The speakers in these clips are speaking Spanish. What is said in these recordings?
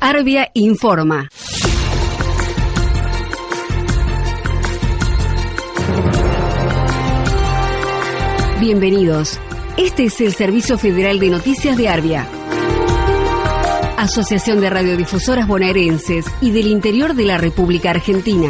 Arbia informa. Bienvenidos. Este es el Servicio Federal de Noticias de Arbia, Asociación de Radiodifusoras Bonaerenses y del Interior de la República Argentina.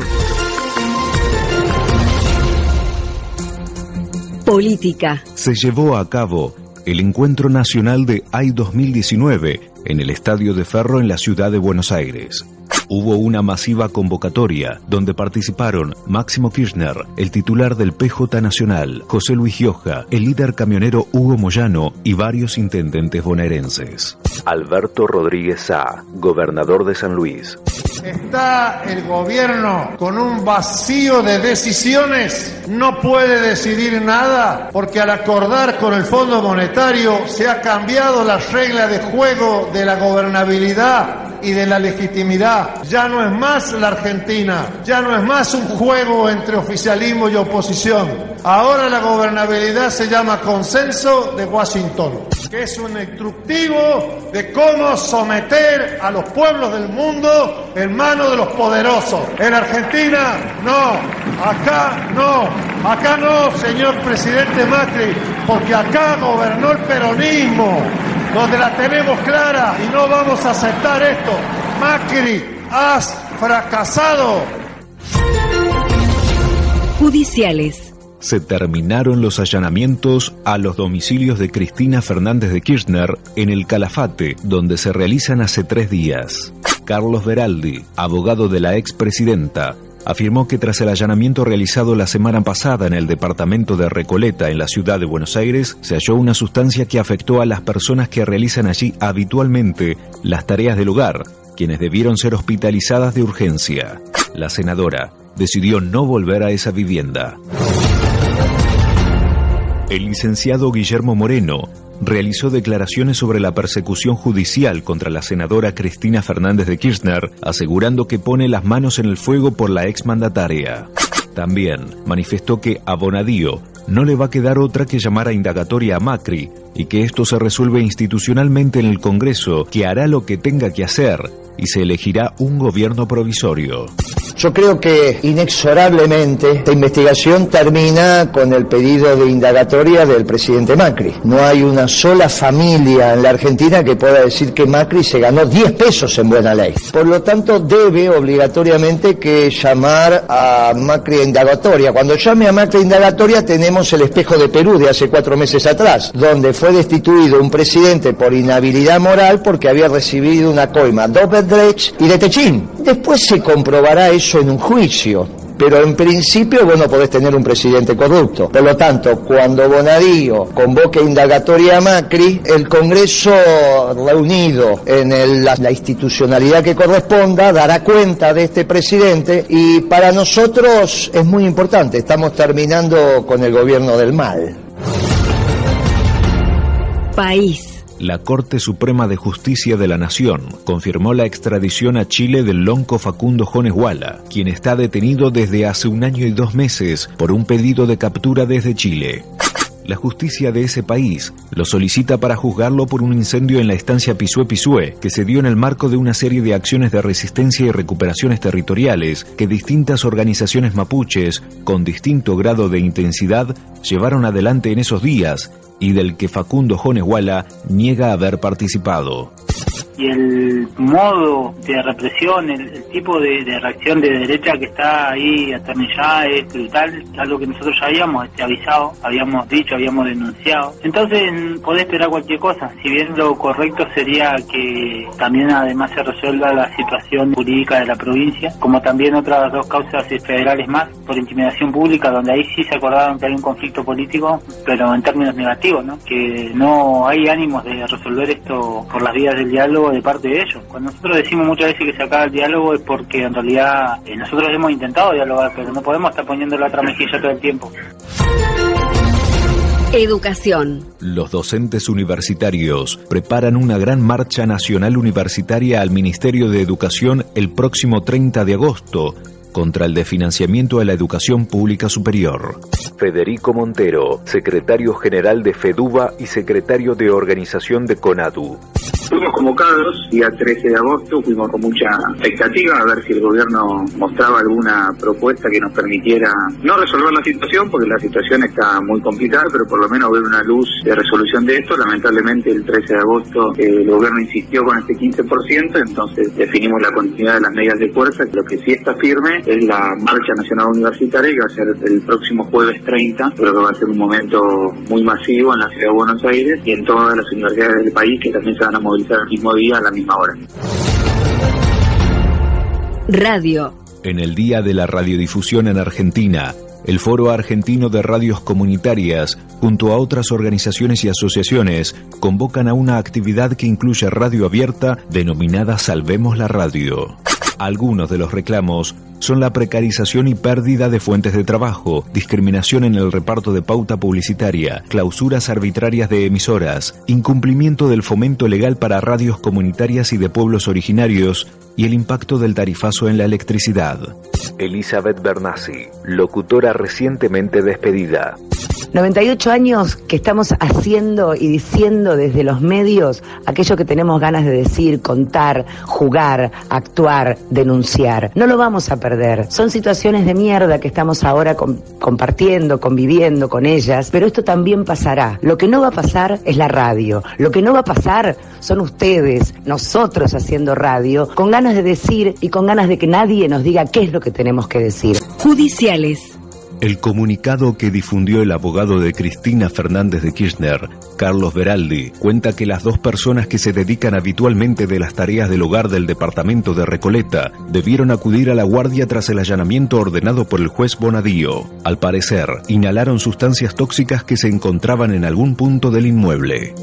Política. Se llevó a cabo el Encuentro Nacional de AI 2019 en el Estadio de Ferro en la ciudad de Buenos Aires. Hubo una masiva convocatoria donde participaron Máximo Kirchner, el titular del PJ Nacional, José Luis Gioja, el líder camionero Hugo Moyano y varios intendentes bonaerenses. Alberto Rodríguez Sá, gobernador de San Luis. Está el gobierno con un vacío de decisiones, no puede decidir nada porque al acordar con el Fondo Monetario se ha cambiado la regla de juego de la gobernabilidad y de la legitimidad. Ya no es más la Argentina, ya no es más un juego entre oficialismo y oposición. Ahora la gobernabilidad se llama Consenso de Washington, que es un instructivo de cómo someter a los pueblos del mundo en manos de los poderosos. En Argentina, no, acá no, señor presidente Macri, porque acá gobernó el peronismo, donde la tenemos clara y no vamos a aceptar esto. Macri, has fracasado. Judiciales. Se terminaron los allanamientos a los domicilios de Cristina Fernández de Kirchner en el Calafate, donde se realizan hace 3 días. Carlos Veraldi, abogado de la expresidenta, afirmó que tras el allanamiento realizado la semana pasada en el departamento de Recoleta, en la ciudad de Buenos Aires, se halló una sustancia que afectó a las personas que realizan allí habitualmente las tareas del hogar, quienes debieron ser hospitalizadas de urgencia. La senadora decidió no volver a esa vivienda. El licenciado Guillermo Moreno realizó declaraciones sobre la persecución judicial contra la senadora Cristina Fernández de Kirchner, asegurando que pone las manos en el fuego por la exmandataria. También manifestó que a Bonadío no le va a quedar otra que llamar a indagatoria a Macri y que esto se resuelve institucionalmente en el Congreso, que hará lo que tenga que hacer y se elegirá un gobierno provisorio. Yo creo que inexorablemente esta investigación termina con el pedido de indagatoria del presidente Macri. No hay una sola familia en la Argentina que pueda decir que Macri se ganó 10 pesos en buena ley. Por lo tanto, debe obligatoriamente que llamar a Macri a indagatoria. Cuando llame a Macri a indagatoria tenemos el espejo de Perú de hace 4 meses atrás, donde fue destituido un presidente por inhabilidad moral porque había recibido una coima Dobedrecht y de Techín. Después se comprobará eso en un juicio, pero en principio vos no podés tener un presidente corrupto. Por lo tanto, cuando Bonadío convoque indagatoria a Macri, el Congreso reunido en la institucionalidad que corresponda dará cuenta de este presidente y para nosotros es muy importante. Estamos terminando con el gobierno del mal. País. La Corte Suprema de Justicia de la Nación confirmó la extradición a Chile del lonco Facundo Jones Wala, quien está detenido desde hace 1 año y 2 meses por un pedido de captura desde Chile. La justicia de ese país lo solicita para juzgarlo por un incendio en la estancia Pisué, que se dio en el marco de una serie de acciones de resistencia y recuperaciones territoriales que distintas organizaciones mapuches, con distinto grado de intensidad, llevaron adelante en esos días, y del que Facundo Jones Wala niega haber participado. Y el modo de represión, el tipo de reacción de derecha que está ahí atornillada es brutal, algo que nosotros ya habíamos avisado, habíamos dicho, habíamos denunciado. Entonces podés esperar cualquier cosa, si bien lo correcto sería que también además se resuelva la situación jurídica de la provincia, como también otras 2 causas federales más, por intimidación pública, donde ahí sí se acordaron que hay un conflicto político, pero en términos negativos, ¿no? Que no hay ánimos de resolver esto por las vías del diálogo de parte de ellos. Cuando nosotros decimos muchas veces que se acaba el diálogo es porque en realidad nosotros hemos intentado dialogar, pero no podemos estar poniendo la otra mejilla todo el tiempo. Educación. Los docentes universitarios preparan una gran marcha nacional universitaria al Ministerio de Educación el próximo 30 de agosto, contra el desfinanciamiento a la educación pública superior. Federico Montero, secretario general de FEDUBA y secretario de organización de CONADU. Fuimos convocados, día 13 de agosto, fuimos con mucha expectativa a ver si el gobierno mostraba alguna propuesta que nos permitiera no resolver la situación, porque la situación está muy complicada, pero por lo menos ver una luz de resolución de esto. Lamentablemente el 13 de agosto el gobierno insistió con este 15%, entonces definimos la continuidad de las medidas de fuerza. Lo que sí está firme es la Marcha Nacional Universitaria, que va a ser el próximo jueves 30, creo que va a ser un momento muy masivo en la ciudad de Buenos Aires y en todas las universidades del país, que también se van a movilizar el mismo día a la misma hora. Radio. En el Día de la Radiodifusión en Argentina, el Foro Argentino de Radios Comunitarias, junto a otras organizaciones y asociaciones, convocan a una actividad que incluye radio abierta denominada Salvemos la Radio. Algunos de los reclamos son la precarización y pérdida de fuentes de trabajo, discriminación en el reparto de pauta publicitaria, clausuras arbitrarias de emisoras, incumplimiento del fomento legal para radios comunitarias y de pueblos originarios y el impacto del tarifazo en la electricidad. Elizabeth Bernassi, locutora recientemente despedida. 98 años que estamos haciendo y diciendo desde los medios aquello que tenemos ganas de decir, contar, jugar, actuar, denunciar. No lo vamos a perder. Son situaciones de mierda que estamos ahora compartiendo, conviviendo con ellas, pero esto también pasará. Lo que no va a pasar es la radio. Lo que no va a pasar son ustedes, nosotros haciendo radio, con ganas de decir y con ganas de que nadie nos diga qué es lo que tenemos que decir. Judiciales. El comunicado que difundió el abogado de Cristina Fernández de Kirchner, Carlos Beraldi, cuenta que las dos personas que se dedican habitualmente de las tareas del hogar del departamento de Recoleta debieron acudir a la guardia tras el allanamiento ordenado por el juez Bonadío. Al parecer, inhalaron sustancias tóxicas que se encontraban en algún punto del inmueble.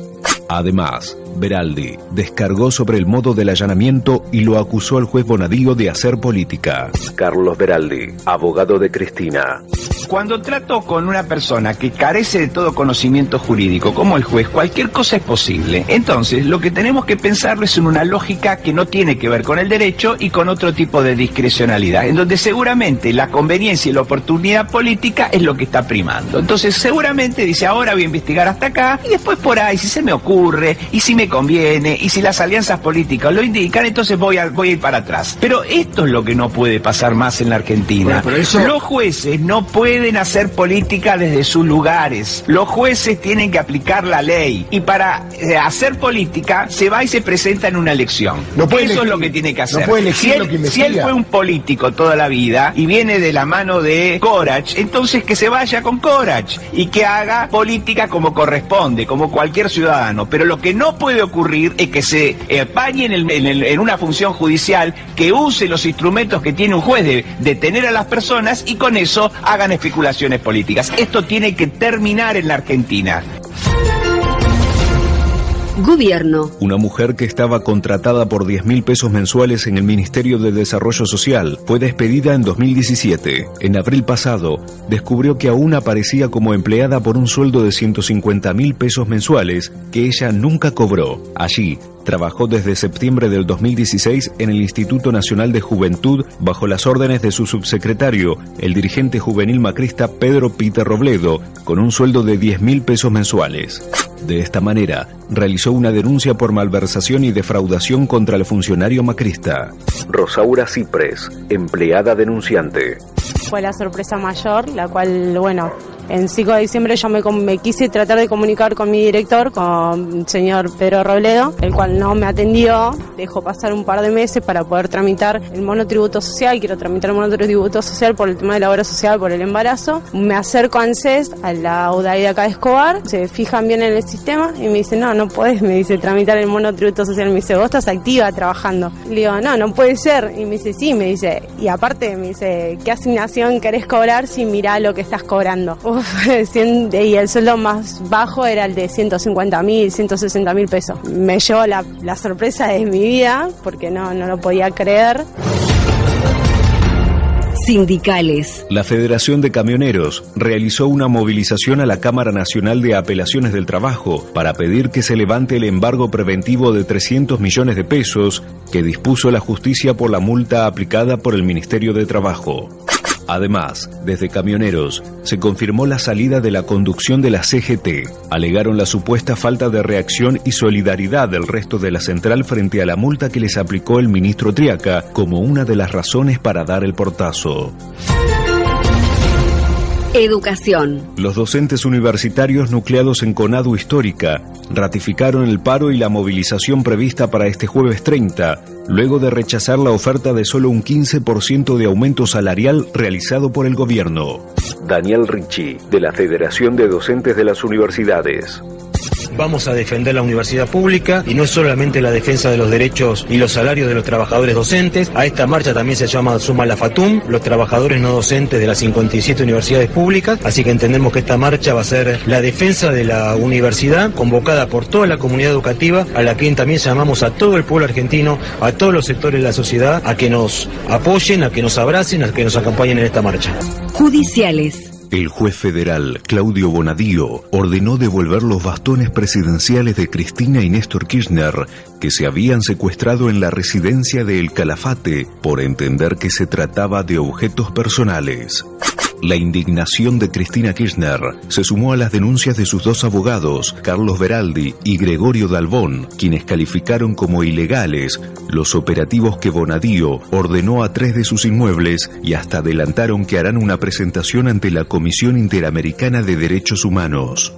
Además, Beraldi descargó sobre el modo del allanamiento y lo acusó al juez Bonadío de hacer política. Carlos Beraldi, abogado de Cristina. Cuando trato con una persona que carece de todo conocimiento jurídico, como el juez, cualquier cosa es posible. Entonces, lo que tenemos que pensarlo es en una lógica que no tiene que ver con el derecho y con otro tipo de discrecionalidad, en donde seguramente la conveniencia y la oportunidad política es lo que está primando. Entonces, seguramente dice, ahora voy a investigar hasta acá, y después por ahí, si se me ocurre, y si me conviene, y si las alianzas políticas lo indican, entonces voy a ir para atrás. Pero esto es lo que no puede pasar más en la Argentina. Bueno, los jueces no pueden hacer política desde sus lugares. Los jueces tienen que aplicar la ley, y para hacer política se va y se presenta en una elección. Eso es lo que tiene que hacer. No puede elegir si él fue un político toda la vida y viene de la mano de Corach, entonces que se vaya con Corach y que haga política como corresponde, como cualquier ciudadano. Pero lo que no puede ocurrir es que se apañe en una función judicial, que use los instrumentos que tiene un juez de detener a las personas y con eso hagan especulaciones políticas. Esto tiene que terminar en la Argentina. Gobierno. Una mujer que estaba contratada por 10.000 pesos mensuales en el Ministerio de Desarrollo Social fue despedida en 2017. En abril pasado, descubrió que aún aparecía como empleada por un sueldo de 150.000 pesos mensuales que ella nunca cobró. Allí, trabajó desde septiembre del 2016 en el Instituto Nacional de Juventud bajo las órdenes de su subsecretario, el dirigente juvenil macrista Pedro Pite Robledo, con un sueldo de 10.000 pesos mensuales. De esta manera, realizó una denuncia por malversación y defraudación contra el funcionario macrista. Rosaura Cipres, empleada denunciante. Fue la sorpresa mayor, la cual, bueno, en 5 de diciembre yo me quise tratar de comunicar con mi director, con el señor Pedro Robledo, el cual no me atendió. Dejó pasar un par de meses para poder tramitar el monotributo social. Quiero tramitar el monotributo social por el tema de la obra social, por el embarazo. Me acerco a ANSES, a la UDAI de acá de Escobar, se fijan bien en el sistema y me dice, no podés, me dice, tramitar el monotributo social. Me dice, vos estás activa trabajando. Le digo, no puede ser. Y me dice, sí, me dice, y aparte me dice, ¿qué asignación querés cobrar si mirá lo que estás cobrando? Y el sueldo más bajo era el de 150.000, 160.000 pesos. Me llevó la sorpresa de mi vida porque no lo podía creer. Sindicales. La Federación de Camioneros realizó una movilización a la Cámara Nacional de Apelaciones del Trabajo para pedir que se levante el embargo preventivo de 300 millones de pesos que dispuso la justicia por la multa aplicada por el Ministerio de Trabajo. Además, desde Camioneros, se confirmó la salida de la conducción de la CGT. Alegaron la supuesta falta de reacción y solidaridad del resto de la central frente a la multa que les aplicó el ministro Triaca como una de las razones para dar el portazo. Educación. Los docentes universitarios nucleados en CONADU Histórica ratificaron el paro y la movilización prevista para este jueves 30, luego de rechazar la oferta de solo un 15% de aumento salarial realizado por el gobierno. Daniel Ricci, de la Federación de Docentes de las Universidades. Vamos a defender la universidad pública y no es solamente la defensa de los derechos y los salarios de los trabajadores docentes. A esta marcha también se suma la FATUM, los trabajadores no docentes de las 57 universidades públicas, así que entendemos que esta marcha va a ser la defensa de la universidad, convocada por toda la comunidad educativa, a la que también llamamos a todo el pueblo argentino, a todos los sectores de la sociedad, a que nos apoyen, a que nos abracen, a que nos acompañen en esta marcha. Judiciales. El juez federal Claudio Bonadío ordenó devolver los bastones presidenciales de Cristina y Néstor Kirchner que se habían secuestrado en la residencia de El Calafate por entender que se trataba de objetos personales. La indignación de Cristina Kirchner se sumó a las denuncias de sus dos abogados, Carlos Beraldi y Gregorio Dalbón, quienes calificaron como ilegales los operativos que Bonadío ordenó a 3 de sus inmuebles y hasta adelantaron que harán una presentación ante la Comisión Interamericana de Derechos Humanos.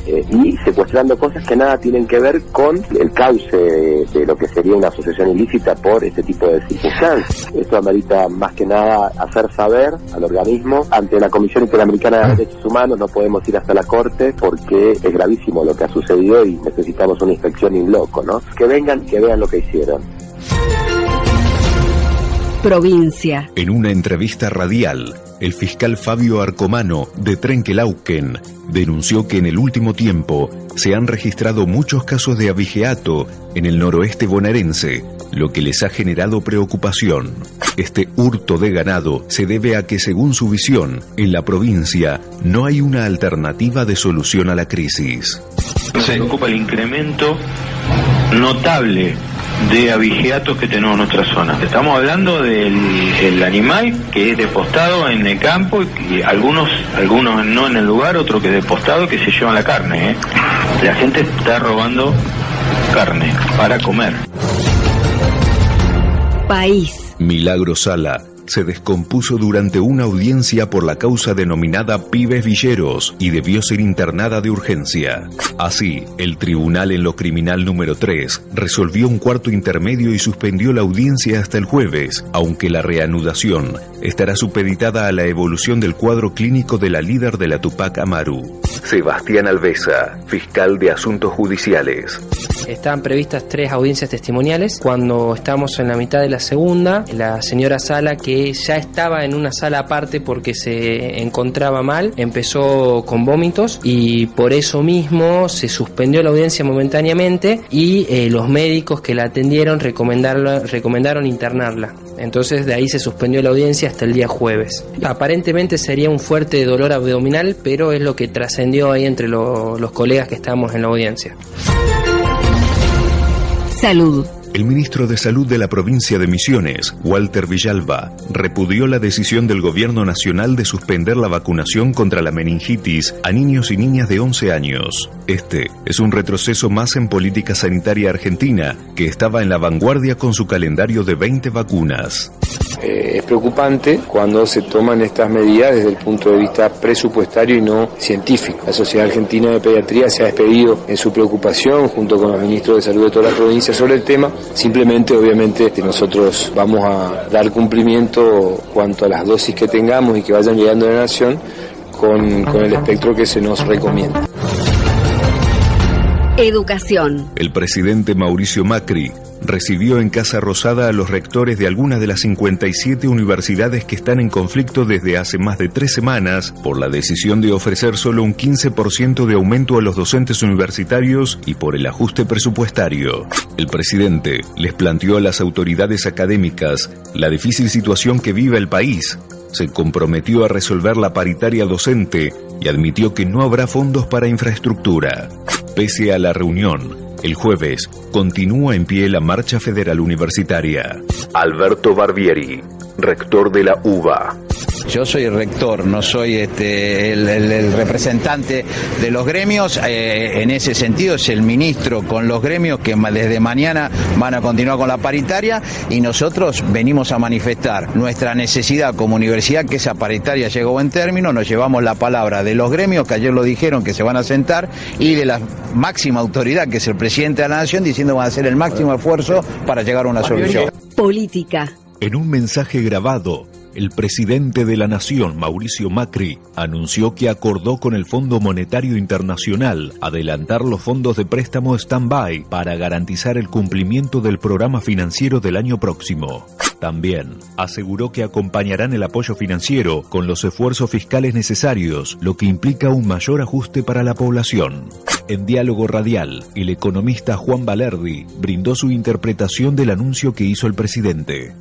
Y secuestrando cosas que nada tienen que ver con el cauce de lo que sería una asociación ilícita por este tipo de circunstancias. Esto amerita más que nada hacer saber al organismo ante la Comisión Interamericana de Derechos Humanos. No podemos ir hasta la Corte porque es gravísimo lo que ha sucedido y necesitamos una inspección in loco, ¿no? Que vengan, que vean lo que hicieron. Provincia. En una entrevista radial, el fiscal Fabio Arcomano, de Trenquelauquen, denunció que en el último tiempo se han registrado muchos casos de abigeato en el noroeste bonaerense, lo que les ha generado preocupación. Este hurto de ganado se debe a que, según su visión, en la provincia no hay una alternativa de solución a la crisis. Se preocupa el incremento notable de abigeatos que tenemos en nuestra zona. Estamos hablando del animal que es despostado en el campo y algunos no en el lugar, otro que es despostado que se llevan la carne. La gente está robando carne para comer. País. Milagro Sala se descompuso durante una audiencia por la causa denominada Pibes Villeros y debió ser internada de urgencia. Así, el Tribunal en lo Criminal número 3 resolvió un cuarto intermedio y suspendió la audiencia hasta el jueves, aunque la reanudación estará supeditada a la evolución del cuadro clínico de la líder de la Tupac Amaru. Sebastián Alvesa, fiscal de Asuntos Judiciales. Estaban previstas 3 audiencias testimoniales. Cuando estábamos en la mitad de la segunda, la señora Sala, que ya estaba en una sala aparte porque se encontraba mal, empezó con vómitos y por eso mismo se suspendió la audiencia momentáneamente y los médicos que la atendieron recomendaron internarla. Entonces de ahí se suspendió la audiencia hasta el día jueves. Aparentemente sería un fuerte dolor abdominal, pero es lo que trascendió ahí entre los colegas que estábamos en la audiencia. Salud. El ministro de Salud de la provincia de Misiones, Walter Villalba, repudió la decisión del gobierno nacional de suspender la vacunación contra la meningitis a niños y niñas de 11 años. Este es un retroceso más en política sanitaria argentina, que estaba en la vanguardia con su calendario de 20 vacunas. Es preocupante cuando se toman estas medidas desde el punto de vista presupuestario y no científico. La Sociedad Argentina de Pediatría se ha despedido en su preocupación junto con los ministros de salud de toda la provincia sobre el tema. Simplemente, obviamente, nosotros vamos a dar cumplimiento cuanto a las dosis que tengamos y que vayan llegando a la nación con el espectro que se nos recomienda. Educación. El presidente Mauricio Macri recibió en Casa Rosada a los rectores de algunas de las 57 universidades que están en conflicto desde hace más de 3 semanas por la decisión de ofrecer solo un 15% de aumento a los docentes universitarios y por el ajuste presupuestario. El presidente les planteó a las autoridades académicas la difícil situación que vive el país se comprometió a resolver la paritaria docente y admitió que no habrá fondos para infraestructura. Pese a la reunión, el jueves continúa en pie la marcha federal universitaria. Alberto Barbieri, rector de la UBA. Yo soy el rector, no soy el representante de los gremios. En ese sentido es el ministro con los gremios que desde mañana van a continuar con la paritaria, y nosotros venimos a manifestar nuestra necesidad como universidad que esa paritaria llegue a buen término. Nos llevamos la palabra de los gremios, que ayer lo dijeron que se van a sentar, y de la máxima autoridad, que es el presidente de la Nación, diciendo que van a hacer el máximo esfuerzo para llegar a una solución. Política. En un mensaje grabado, el presidente de la Nación, Mauricio Macri, anunció que acordó con el Fondo Monetario Internacional adelantar los fondos de préstamo stand-by para garantizar el cumplimiento del programa financiero del año próximo. También aseguró que acompañarán el apoyo financiero con los esfuerzos fiscales necesarios, lo que implica un mayor ajuste para la población. En Diálogo Radial, el economista Juan Valerdi brindó su interpretación del anuncio que hizo el presidente.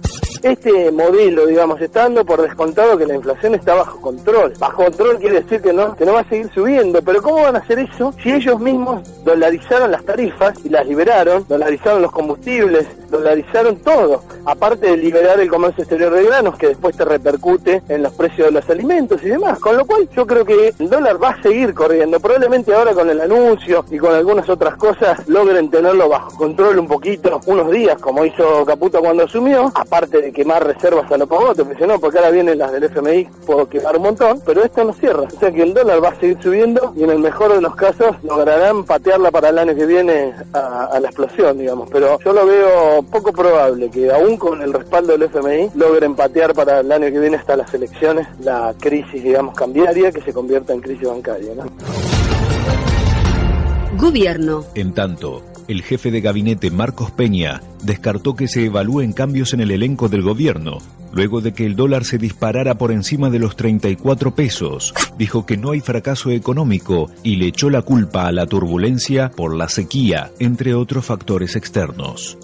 Este modelo, digamos, está dando por descontado que la inflación está bajo control. Bajo control quiere decir que no va a seguir subiendo. Pero ¿cómo van a hacer eso si ellos mismos dolarizaron las tarifas y las liberaron, dolarizaron los combustibles, dolarizaron todo? Aparte de liberar el comercio exterior de granos, que después te repercute en los precios de los alimentos y demás. Con lo cual yo creo que el dólar va a seguir corriendo. Probablemente ahora con el anuncio y con algunas otras cosas logren tenerlo bajo control un poquito, unos días, como hizo Caputo cuando asumió, aparte de quemar reservas a lo pogote, porque ahora vienen las del FMI, puedo quemar un montón, pero esto no cierra. O sea que el dólar va a seguir subiendo y en el mejor de los casos lograrán patearla para el año que viene a la explosión, digamos. Pero yo lo veo poco probable que aún con el respaldo del FMI logren patear para el año que viene hasta las elecciones la crisis, digamos, cambiaria, que se convierta en crisis bancaria, ¿no? Gobierno. En tanto, el jefe de gabinete Marcos Peña descartó que se evalúen cambios en el elenco del gobierno, luego de que el dólar se disparara por encima de los 34 pesos. Dijo que no hay fracaso económico y le echó la culpa a la turbulencia por la sequía, entre otros factores externos.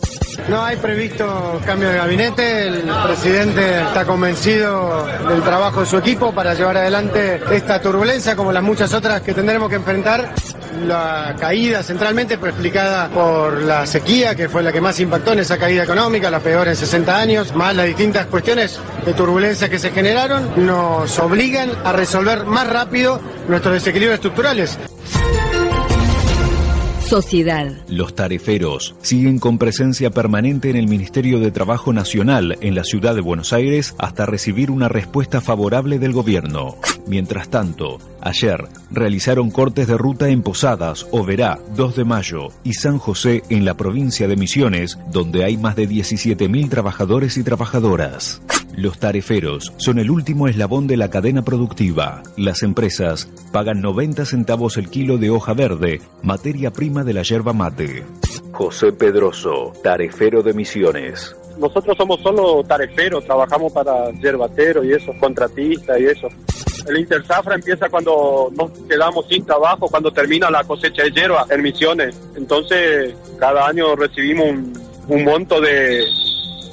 No hay previsto cambio de gabinete, el presidente está convencido del trabajo de su equipo para llevar adelante esta turbulencia como las muchas otras que tendremos que enfrentar. La caída centralmente fue explicada por la sequía, que fue la que más impactó en esa caída económica, la peor en 60 años, más las distintas cuestiones de turbulencia que se generaron, nos obligan a resolver más rápido nuestros desequilibrios estructurales. Sociedad. Los tariferos siguen con presencia permanente en el Ministerio de Trabajo Nacional en la ciudad de Buenos Aires hasta recibir una respuesta favorable del gobierno. Mientras tanto, ayer realizaron cortes de ruta en Posadas, Oberá, 2 de Mayo y San José en la provincia de Misiones, donde hay más de 17.000 trabajadores y trabajadoras. Los tariferos son el último eslabón de la cadena productiva. Las empresas pagan 90 centavos el kilo de hoja verde, materia prima de la yerba mate. José Pedroso, tarifero de Misiones. Nosotros somos solo tareferos, trabajamos para yerbatero y eso, contratistas y eso. El Interzafra empieza cuando nos quedamos sin trabajo, cuando termina la cosecha de yerba en Misiones. Entonces, cada año recibimos un monto de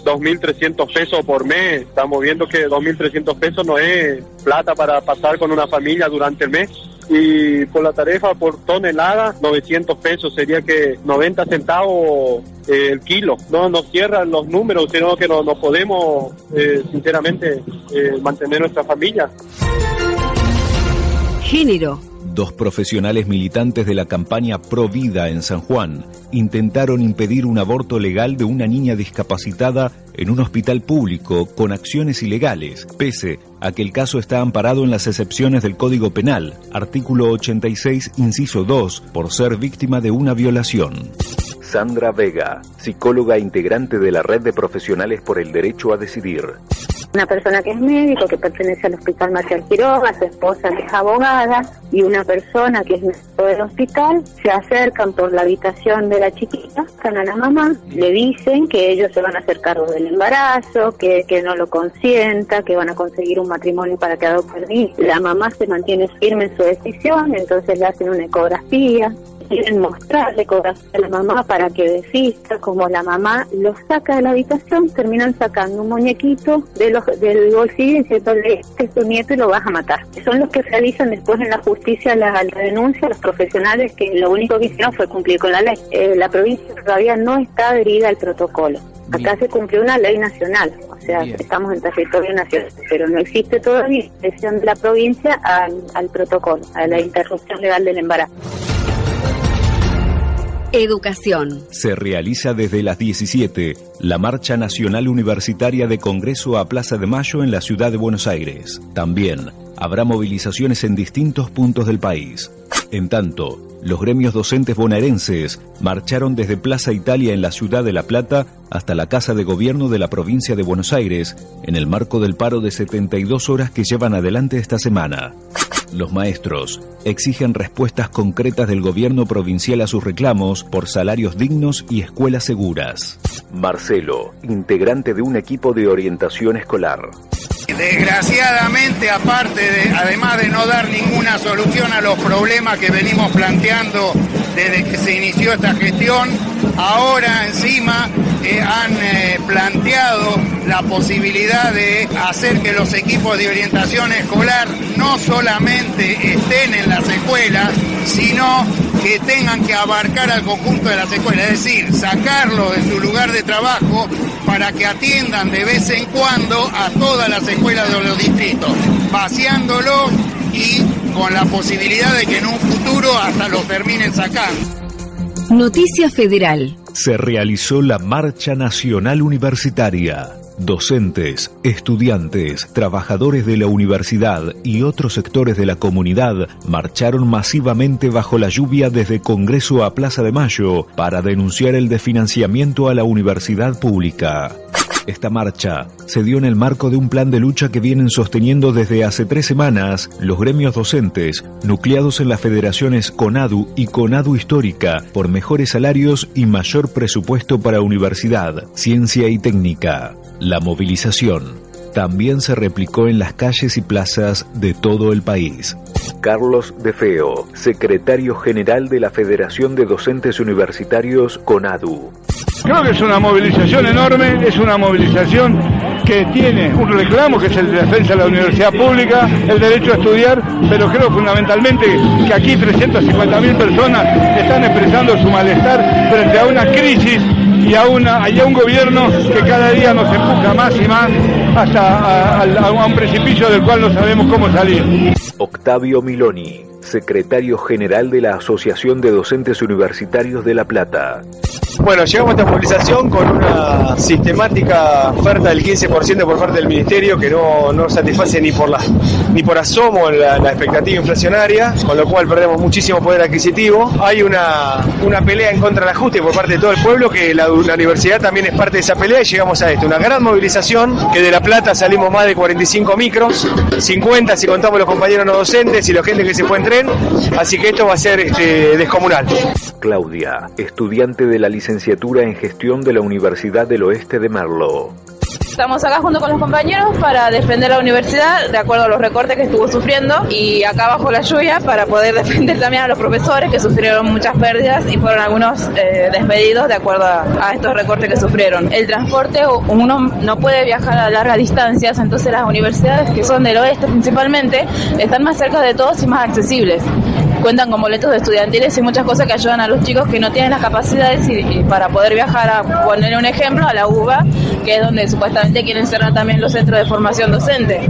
2.300 pesos por mes. Estamos viendo que 2.300 pesos no es plata para pasar con una familia durante el mes. Y por la tarifa por tonelada, 900 pesos, sería que 90 centavos el kilo. No nos cierran los números, sino que no podemos, sinceramente, mantener nuestra familia. Género. 2 profesionales militantes de la campaña Pro Vida en San Juan intentaron impedir un aborto legal de una niña discapacitada en un hospital público con acciones ilegales, pese a que el caso está amparado en las excepciones del Código Penal, artículo 86, inciso 2, por ser víctima de una violación. Sandra Vega, psicóloga integrante de la Red de Profesionales por el Derecho a Decidir. Una persona que es médico, que pertenece al Hospital Marcial Quiroga, su esposa que es abogada, y una persona que es médico del hospital, se acercan por la habitación de la chiquita, están a la mamá, le dicen que ellos se van a hacer cargo del embarazo, que no lo consienta, que van a conseguir un matrimonio para que adopte el niño. La mamá se mantiene firme en su decisión, entonces le hacen una ecografía, quieren mostrarle corazón a la mamá para que desista, como la mamá los saca de la habitación, terminan sacando un muñequito del bolsillo y diciéndole, este es tu nieto y lo vas a matar. Son los que realizan después en la justicia la denuncia, los profesionales que lo único que hicieron fue cumplir con la ley. La provincia todavía no está adherida al protocolo. Acá se cumplió una ley nacional, o sea, estamos en territorio nacional, pero no existe todavía adhesión de la provincia al protocolo, a la interrupción legal del embarazo. Educación. Se realiza desde las 17 la Marcha Nacional Universitaria de Congreso a Plaza de Mayo en la ciudad de Buenos Aires. También habrá movilizaciones en distintos puntos del país. En tanto, los gremios docentes bonaerenses marcharon desde Plaza Italia en la ciudad de La Plata hasta la Casa de Gobierno de la provincia de Buenos Aires, en el marco del paro de 72 horas que llevan adelante esta semana. Los maestros exigen respuestas concretas del gobierno provincial a sus reclamos por salarios dignos y escuelas seguras. Marcelo, integrante de un equipo de orientación escolar. Desgraciadamente, además de no dar ninguna solución a los problemas que venimos planteando desde que se inició esta gestión, ahora encima han planteado la posibilidad de hacer que los equipos de orientación escolar no solamente estén en las escuelas, sino que tengan que abarcar al conjunto de las escuelas, es decir, sacarlos de su lugar de trabajo para que atiendan de vez en cuando a todas las escuelas de los distritos, vaciándolos y con la posibilidad de que en un futuro hasta los terminen sacando. Noticia Federal. Se realizó la Marcha Nacional Universitaria. Docentes, estudiantes, trabajadores de la universidad y otros sectores de la comunidad marcharon masivamente bajo la lluvia desde Congreso a Plaza de Mayo para denunciar el desfinanciamiento a la universidad pública. Esta marcha se dio en el marco de un plan de lucha que vienen sosteniendo desde hace 3 semanas los gremios docentes, nucleados en las federaciones CONADU y CONADU Histórica, por mejores salarios y mayor presupuesto para universidad, ciencia y técnica. La movilización también se replicó en las calles y plazas de todo el país. Carlos De Feo, secretario general de la Federación de Docentes Universitarios CONADU. Creo que es una movilización enorme, es una movilización que tiene un reclamo que es el de defensa de la universidad pública, el derecho a estudiar, pero creo fundamentalmente que aquí 350.000 personas están expresando su malestar frente a una crisis y a un gobierno que cada día nos empuja más y más hasta a un precipicio del cual no sabemos cómo salir. Octavio Miloni, secretario general de la Asociación de Docentes Universitarios de La Plata. Bueno, llegamos a esta movilización con una sistemática oferta del 15% por parte del Ministerio que no satisface ni por asomo la expectativa inflacionaria, con lo cual perdemos muchísimo poder adquisitivo. Hay una pelea en contra del ajuste por parte de todo el pueblo, que la universidad también es parte de esa pelea, y llegamos a esto, una gran movilización, que de La Plata salimos más de 45 micros, 50 si contamos los compañeros no docentes y la gente que se fue en tren, así que esto va a ser descomunal. Claudia, estudiante de la licenciatura en Gestión de la Universidad del Oeste de Merlo. Estamos acá junto con los compañeros para defender la universidad de acuerdo a los recortes que estuvo sufriendo, y acá bajo la lluvia para poder defender también a los profesores que sufrieron muchas pérdidas y fueron algunos despedidos de acuerdo a estos recortes que sufrieron. El transporte, uno no puede viajar a largas distancias, entonces las universidades que son del oeste principalmente están más cerca de todos y más accesibles. Cuentan con boletos estudiantiles y muchas cosas que ayudan a los chicos que no tienen las capacidades y para poder viajar, a poner un ejemplo, a la UBA, que es donde supuestamente quieren cerrar también los centros de formación docente.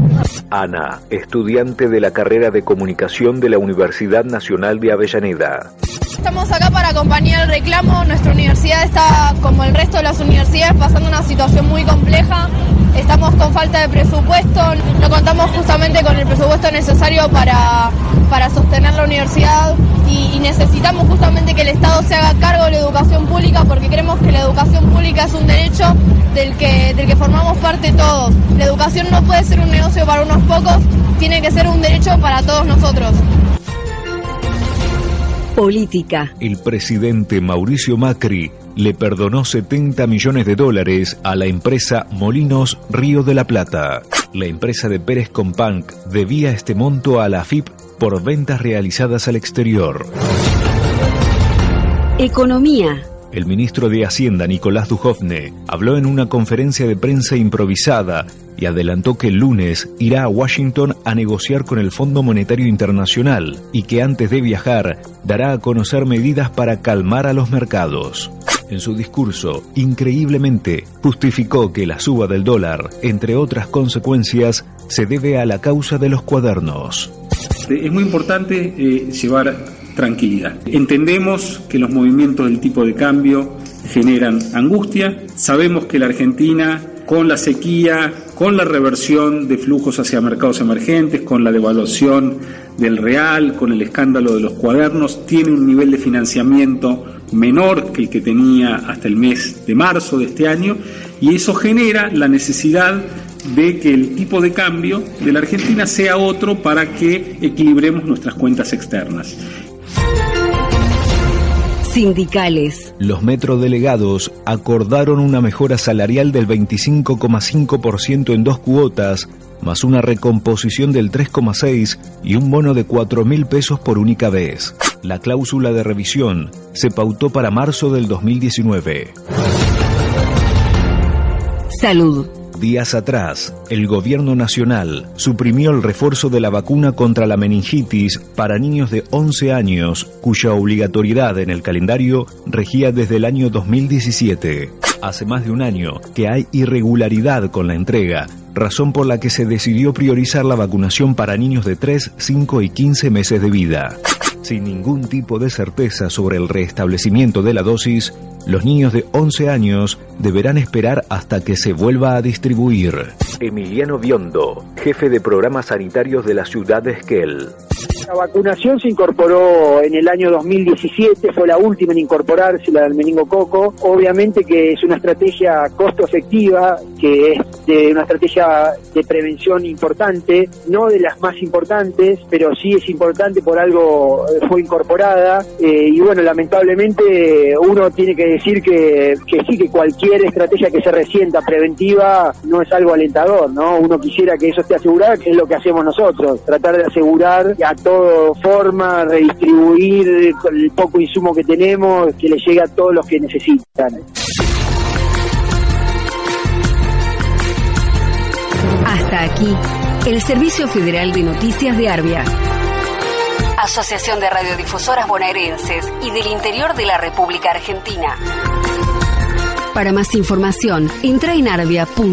Ana, estudiante de la carrera de Comunicación de la Universidad Nacional de Avellaneda. Estamos acá para acompañar el reclamo. Nuestra universidad está, como el resto de las universidades, pasando una situación muy compleja. Estamos con falta de presupuesto, no contamos justamente con el presupuesto necesario para sostener la universidad y necesitamos justamente que el Estado se haga cargo de la educación pública, porque creemos que la educación pública es un derecho del que formamos parte todos. La educación no puede ser un negocio para unos pocos, tiene que ser un derecho para todos nosotros. Política. El presidente Mauricio Macri le perdonó $70 millones a la empresa Molinos Río de la Plata. La empresa de Pérez Companc debía este monto a la AFIP por ventas realizadas al exterior. Economía. El ministro de Hacienda, Nicolás Dujovne, habló en una conferencia de prensa improvisada y adelantó que el lunes irá a Washington a negociar con el Fondo Monetario Internacional y que antes de viajar dará a conocer medidas para calmar a los mercados. En su discurso, increíblemente, justificó que la suba del dólar, entre otras consecuencias, se debe a la causa de los cuadernos. Es muy importante llevar tranquilidad. Entendemos que los movimientos del tipo de cambio generan angustia. Sabemos que la Argentina, con la sequía, con la reversión de flujos hacia mercados emergentes, con la devaluación del real, con el escándalo de los cuadernos, tiene un nivel de financiamiento menor que el que tenía hasta el mes de marzo de este año, y eso genera la necesidad de que el tipo de cambio de la Argentina sea otro para que equilibremos nuestras cuentas externas. Sindicales. Los metrodelegados acordaron una mejora salarial del 25,5% en 2 cuotas, más una recomposición del 3,6% y un bono de 4.000 pesos por única vez. La cláusula de revisión se pautó para marzo del 2019. Salud. Días atrás, el gobierno nacional suprimió el refuerzo de la vacuna contra la meningitis para niños de 11 años, cuya obligatoriedad en el calendario regía desde el año 2017. Hace más de un año que hay irregularidad con la entrega, razón por la que se decidió priorizar la vacunación para niños de 3, 5 y 15 meses de vida. Sin ningún tipo de certeza sobre el restablecimiento de la dosis, los niños de 11 años deberán esperar hasta que se vuelva a distribuir. Emiliano Biondo, jefe de programas sanitarios de la ciudad de Esquel. La vacunación se incorporó en el año 2017, fue la última en incorporarse, la del meningococo. Obviamente que es una estrategia costo efectiva, que es una estrategia de prevención importante, no de las más importantes, pero sí es importante, por algo fue incorporada. Y bueno, lamentablemente uno tiene que decir que sí, que cualquier estrategia que se resienta preventiva no es algo alentador, ¿no? Uno quisiera que eso esté asegurado, que es lo que hacemos nosotros, tratar de asegurar a toda forma, redistribuir el poco insumo que tenemos, que le llegue a todos los que necesitan. Hasta aquí, el Servicio Federal de Noticias de Arbia. Asociación de Radiodifusoras Bonaerenses y del Interior de la República Argentina. Para más información, entra en arbia.org.ar.